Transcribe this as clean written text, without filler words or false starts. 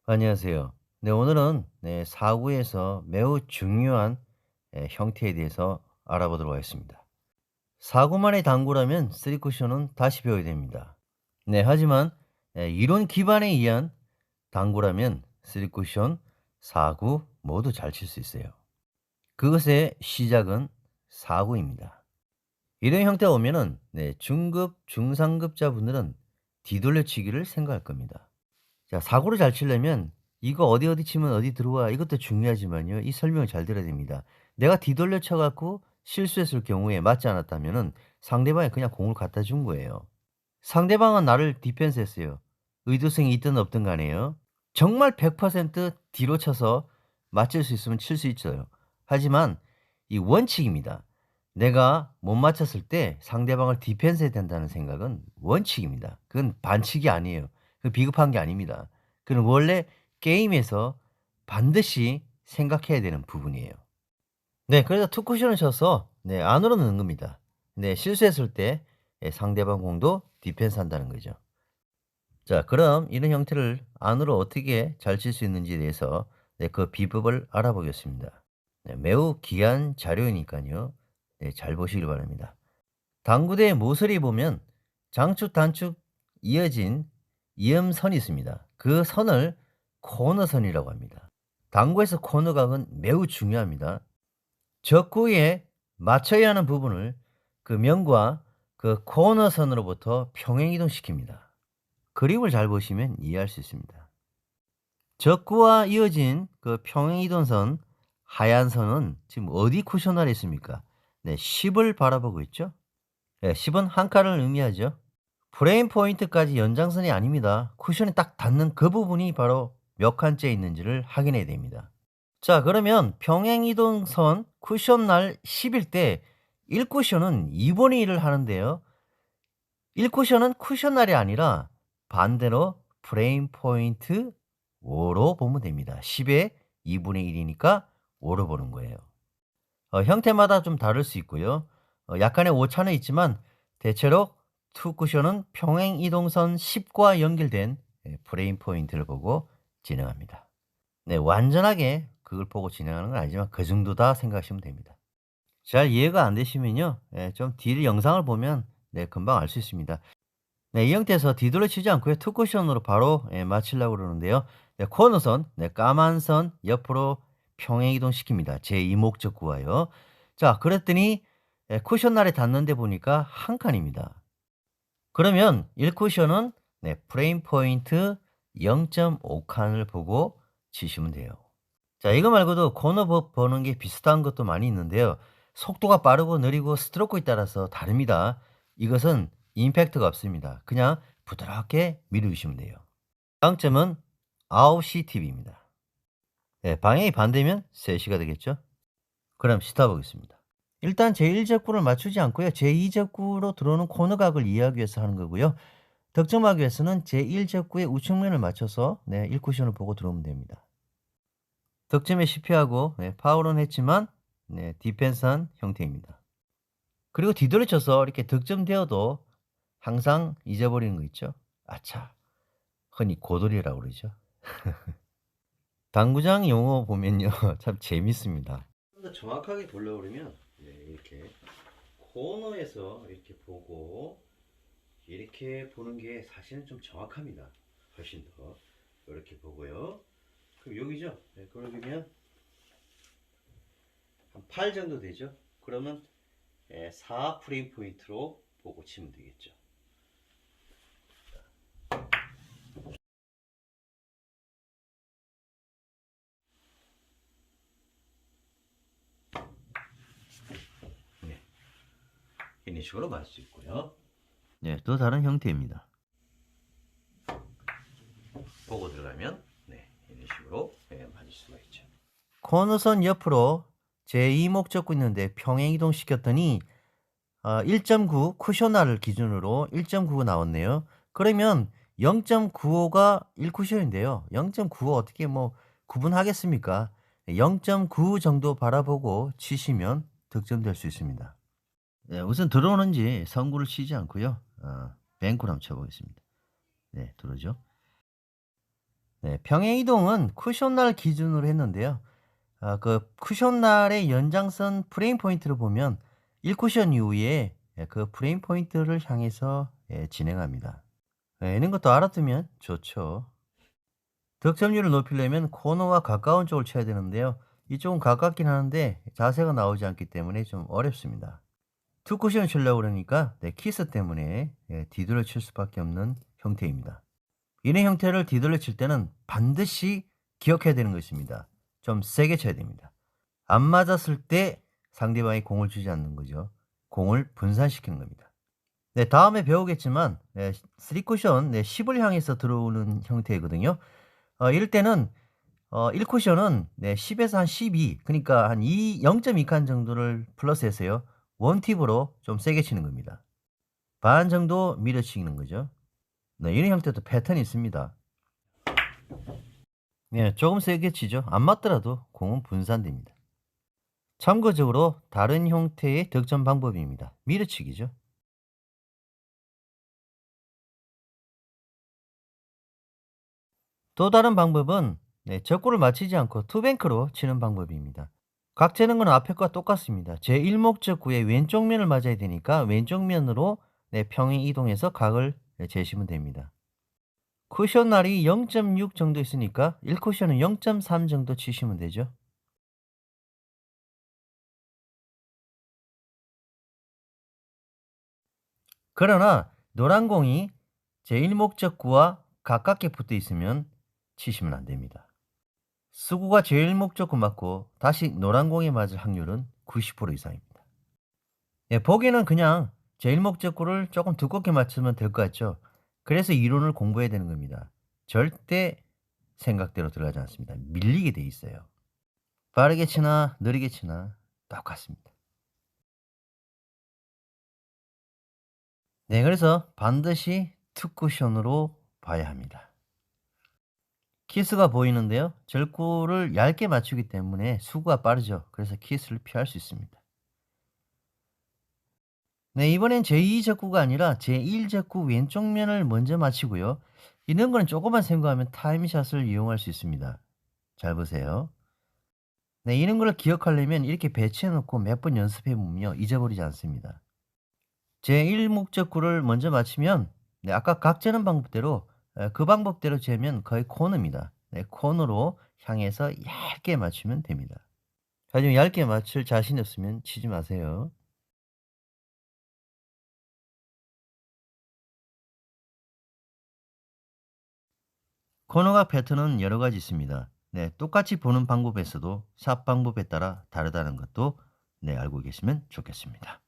안녕하세요. 네, 오늘은 사구에서 매우 중요한 형태에 대해서 알아보도록 하겠습니다. 사구만의 당구라면 쓰리 쿠션은 다시 배워야 됩니다. 네, 하지만 이론 기반에 의한 당구라면 쓰리 쿠션, 사구 모두 잘 칠 수 있어요. 그것의 시작은 사구입니다. 이런 형태가 오면은 중급, 중상급자분들은 뒤돌려치기를 생각할 겁니다. 자, 사고를 잘 치려면 이거 어디 어디 치면 어디 들어와 이것도 중요하지만요. 이 설명을 잘 들어야 됩니다. 내가 뒤돌려 쳐 갖고 실수했을 경우에 맞지 않았다면은 상대방이 그냥 공을 갖다 준 거예요. 상대방은 나를 디펜스했어요. 의도성이 있든 없든 간에요. 정말 100% 뒤로 쳐서 맞출 수 있으면 칠 수 있어요. 하지만 이 원칙입니다. 내가 못 맞췄을 때 상대방을 디펜스해야 된다는 생각은 원칙입니다. 그건 반칙이 아니에요. 그 비겁한 게 아닙니다. 그건 원래 게임에서 반드시 생각해야 되는 부분이에요. 네, 그래서 투 쿠션을 쳐서 안으로 넣는 겁니다. 실수했을 때 상대방 공도 디펜스 한다는 거죠. 자, 그럼 이런 형태를 안으로 어떻게 잘 칠 수 있는지에 대해서 그 비법을 알아보겠습니다. 네, 매우 귀한 자료이니까요. 네, 잘 보시길 바랍니다. 당구대 모서리 보면 장축, 단축 이어진 이음선이 있습니다. 그 선을 코너선이라고 합니다. 당구에서 코너각은 매우 중요합니다. 적구에 맞춰야 하는 부분을 그 면과 그 코너선으로부터 평행이동시킵니다. 그림을 잘 보시면 이해할 수 있습니다. 적구와 이어진 그 평행이동선 하얀 선은 지금 어디 쿠션 아래 있습니까? 네, 10을 바라보고 있죠. 네, 10은 한 칸을 의미하죠. 프레임 포인트까지 연장선이 아닙니다. 쿠션이 딱 닿는 그 부분이 바로 몇 칸째 있는지를 확인해야 됩니다. 자, 그러면 평행이동선 쿠션 날 10일 때 1쿠션은 2분의 1을 하는데요. 1쿠션은 쿠션 날이 아니라 반대로 프레임 포인트 5로 보면 됩니다. 10에 2분의 1이니까 5로 보는 거예요. 형태마다 좀 다를 수 있고요. 약간의 오차는 있지만 대체로 투 쿠션은 평행 이동선 10과 연결된 프레임 포인트를 보고 진행합니다. 네, 완전하게 그걸 보고 진행하는 건 아니지만 그 정도다 생각하시면 됩니다. 잘 이해가 안 되시면요. 좀 뒤를 영상을 보면 금방 알 수 있습니다. 네, 이 형태에서 뒤돌려 치지 않고요. 투 쿠션으로 바로 맞추려고 그러는데요. 네, 코너선, 까만 선 옆으로 평행 이동시킵니다. 제2 목적구와요. 자, 그랬더니 쿠션 날에 닿는데 보니까 한 칸입니다. 그러면 1쿠션은 프레임 포인트 0.5칸을 보고 치시면 돼요. 자, 이거 말고도 코너 버는 게 비슷한 것도 많이 있는데요. 속도가 빠르고 느리고 스트로크에 따라서 다릅니다. 이것은 임팩트가 없습니다. 그냥 부드럽게 밀어주시면 돼요. 장점은 9시 TV입니다. 네, 방향이 반대면 3시가 되겠죠? 그럼 시타 보겠습니다. 일단 제1적구를 맞추지 않고요. 제2적구로 들어오는 코너각을 이해하기 위해서 하는 거고요. 득점하기 위해서는 제1적구의 우측면을 맞춰서 1쿠션을 보고 들어오면 됩니다. 득점에 실패하고 파울은 했지만 디펜스한 형태입니다. 그리고 뒤돌려쳐서 이렇게 득점되어도 항상 잊어버리는 거 있죠. 아차, 흔히 고돌이라고 그러죠. 당구장 용어 보면요. 참 재밌습니다. 좀 더 정확하게 보려고 그러면 이렇게 코너에서 이렇게 보고 이렇게 보는 게 사실은 좀 정확합니다. 훨씬 더 이렇게 보고요. 그럼 여기죠. 그러면 한 8 정도 되죠. 그러면 4 프레임 포인트로 보고 치면 되겠죠. 네, 이런 식으로 맞을 수 있고요. 네, 또 다른 형태입니다. 보고 들어가면 이런 식으로 맞을 수가 있죠. 코너선 옆으로 제2 목적구 있는데 평행 이동 시켰더니 1.9 쿠셔나를 기준으로 1.95 나왔네요. 그러면 0.95가 1쿠션인데요. 0.95 어떻게 뭐 구분하겠습니까? 0.9 정도 바라보고 치시면 득점될 수 있습니다. 네, 우선 들어오는지 선구를 치지 않고요. 뱅크로 한번 쳐보겠습니다. 네, 들어오죠. 네, 평행 이동은 쿠션날 기준으로 했는데요. 그 쿠션날의 연장선 프레임 포인트를 보면 1 쿠션 이후에 그 프레임 포인트를 향해서 진행합니다. 이런 것도 알아두면 좋죠. 득점률을 높이려면 코너와 가까운 쪽을 쳐야 되는데요. 이쪽은 가깝긴 하는데 자세가 나오지 않기 때문에 좀 어렵습니다. 투 쿠션을 치려고 그러니까 키스 때문에 뒤돌려 칠 수밖에 없는 형태입니다. 이런 형태를 뒤돌려 칠 때는 반드시 기억해야 되는 것입니다. 좀 세게 쳐야 됩니다. 안 맞았을 때 상대방이 공을 주지 않는 거죠. 공을 분산시키는 겁니다. 네, 다음에 배우겠지만 3 쿠션 10을 향해서 들어오는 형태거든요. 이럴 때는 1 쿠션은 10 에서 한 12, 그러니까 한 0.2 칸 정도를 플러스해서요. 원 팁으로 좀 세게 치는 겁니다. 반 정도 밀어치는 거죠. 네, 이런 형태도 패턴이 있습니다. 네, 조금 세게 치죠. 안 맞더라도 공은 분산됩니다. 참고적으로 다른 형태의 득점 방법입니다. 밀어치기죠. 또 다른 방법은 적구를 맞히지 않고 투뱅크로 치는 방법입니다. 각재는 건 앞에 과 똑같습니다. 제1목적구의 왼쪽 면을 맞아야 되니까 왼쪽 면으로 평행 이동해서 각을 재시면 됩니다. 쿠션 날이 0.6 정도 있으니까 1쿠션은 0.3 정도 치시면 되죠. 그러나 노란 공이 제1목적구와 가깝게 붙어 있으면 치시면 안 됩니다. 수구가 제1목적구 맞고 다시 노란 공에 맞을 확률은 90% 이상입니다. 보기에는 그냥 제1목적구를 조금 두껍게 맞추면 될 것 같죠? 그래서 이론을 공부해야 되는 겁니다. 절대 생각대로 들어가지 않습니다. 밀리게 돼 있어요. 빠르게 치나 느리게 치나 똑같습니다. 네, 그래서 반드시 투쿠션으로 봐야 합니다. 키스가 보이는데요. 절구를 얇게 맞추기 때문에 수구가 빠르죠. 그래서 키스를 피할 수 있습니다. 네, 이번엔 제2 적구가 아니라 제1 적구 왼쪽 면을 먼저 맞히고요. 이런 거는 조금만 생각하면 타임샷을 이용할 수 있습니다. 잘 보세요. 네, 이런 걸 기억하려면 이렇게 배치해 놓고 몇 번 연습해 보면요. 잊어버리지 않습니다. 제1 목적구를 먼저 맞히면 아까 각 재는 방법대로 그 방법대로 재면 거의 코너입니다. 네, 코너로 향해서 얇게 맞추면 됩니다. 하지만 얇게 맞출 자신이 없으면 치지 마세요. 코너각 패턴은 여러 가지 있습니다. 네, 똑같이 보는 방법에서도 샷 방법에 따라 다르다는 것도 알고 계시면 좋겠습니다.